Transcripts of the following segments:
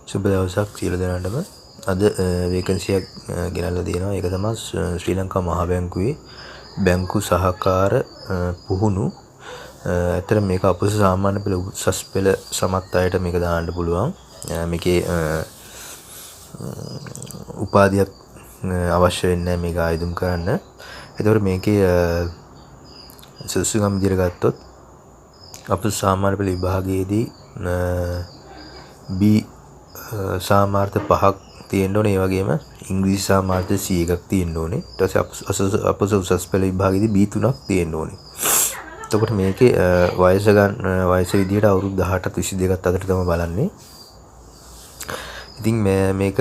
සුබ දවසක් සියලු දෙනාටම. අද වේකන්සි එකක් ගෙනල්ලා තියෙනවා. ඒක තමයි ශ්‍රී ලංකා මහා බැංකුවේ බැංකු සහකාර පුහුණු. ඇත්තට මේක අපොස සාමාන්‍ය පෙළ උසස් පෙළ සමත් අයට මේක දාන්න පුළුවන්. මේකේ උපාධියක් අවශ්‍ය වෙන්නේ නැහැ මේක ආයුධම් කරන්න. ඒතකොට මේකේ සුසුගම් විදියට ගත්තොත් අපොස සාමාන්‍ය පෙළ විභාගයේදී B සාමාර්ථ 5ක් තියෙන්න ඕනේ. ඒ වගේම ඉංග්‍රීසි සාමාර්ථ 100ක් තියෙන්න ඕනේ. ඊට පස්සේ අපොස උසස් පෙළ විභාගයේදී B 3ක් තියෙන්න ඕනේ. එතකොට මේකේ වයස විදියට අවුරුදු 18ත් 22ත් අතර තමයි බලන්නේ. ඉතින් මේක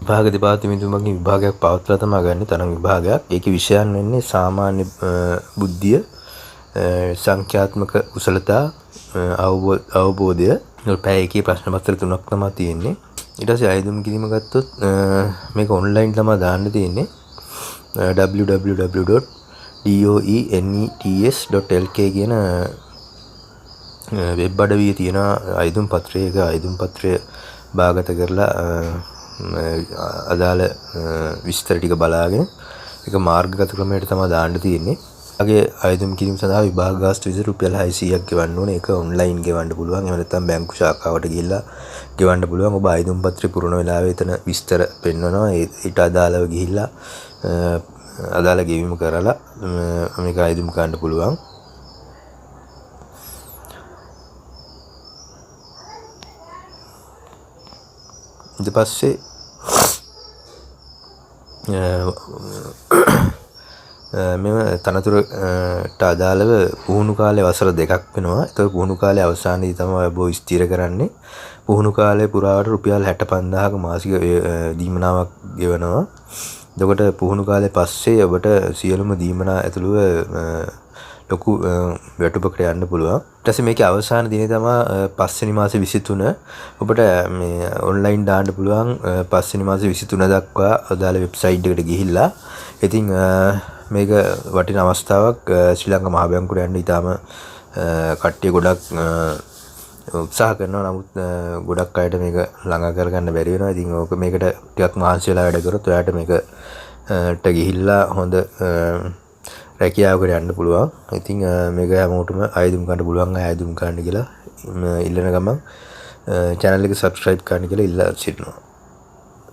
විභාග දෙපාර්තමේන්තුවකින් විභාගයක් පවත්වලා තමයි ගන්න තරම් විභාගයක්. ඒකේ විෂයන් වෙන්නේ සාමාන්‍ය බුද්ධිය, සංඛ්‍යාත්මක කුසලතා, අවබෝධය. පැය එකේ ප්‍රශ්න පත්‍ර 3ක් තමයි තියෙන්නේ. ඊට පස්සේ ආයුධම් කිරීම ගත්තොත් මේක ඔන්ලයින් තමයි දාන්න තියෙන්නේ. www.doenets.lk කියන වෙබ් අඩවියේ තියෙන ආයුධම් පත්‍රයක ආයුධම් පත්‍රය භාගත කරලා අදාළ විස්තර ටික බලාගෙන ඒක මාර්ගගත ක්‍රමයට තමයි දාන්න තියෙන්නේ. අගේ ආයුධම් කිරීම සඳහා විභාග ගාස්තු විතර රුපියල් 600ක් ගෙවන්න ඕනේ. ඒක ඔන්ලයින් ගෙවන්න පුළුවන්. එහෙම නැත්නම් බැංකු ශාඛාවට ගිහිල්ලා ගෙවන්න පුළුවන්. ඔබ ආයුධම් පත්‍රය පුරන වෙලාවේ එතන විස්තර පෙන්වනවා. ඊට අදාළව ගිහිල්ලා අදාළ ගෙවීම කරලා මේක ආයුධම් ගන්න පුළුවන්. ඊට පස්සේ මෙම තනතුරට අදාළව පුහුණු කාලය වසර 2ක් වෙනවා. ඒතකොට පුහුණු කාලය අවසානයේදී තමයි ඔබ ස්ථිර කරන්නේ. පුහුණු කාලය පුරාවට රුපියල් 65000ක මාසික දීමනාවක් ගෙවනවා. එතකොට පුහුණු කාලය පස්සේ ඔබට සියලුම දීමනා ඇතුළුව ලොකු වැටුපකට යන්න පුළුවන්. ඊට පස්සේ මේකේ අවසාන දිනේ තමයි 5 වෙනි මාසේ 23 ඔබට මේ ඔන්ලයින් දාන්න පුළුවන්. 5 වෙනි මාසේ 23 දක්වා අදාළ වෙබ්සයිට් එකට ගිහිල්ලා. ඉතින් මේක වටින අවස්ථාවක්. ශ්‍රී ලංකා මහා බැංකුවට යන්න ඉතාලම කට්ටිය ගොඩක් උත්සාහ කරනවා. නමුත් ගොඩක් අයට මේක ළඟා කරගන්න බැරි වෙනවා. ඉතින් ඕක මේකට ටිකක් මහන්සි වෙලා වැඩ කරොත් ඔයාලට මේකට ගිහිල්ලා හොඳ රැකියාවකට යන්න පුළුවන්. ඉතින් මේක හැමෝටම ආයුධම් ගන්න පුළුවන්. ආයුධම් ගන්න කියලා ඉල්ලන ගමන් channel එක subscribe කරන්න කියලා ඉල්ලා සිටිනවා.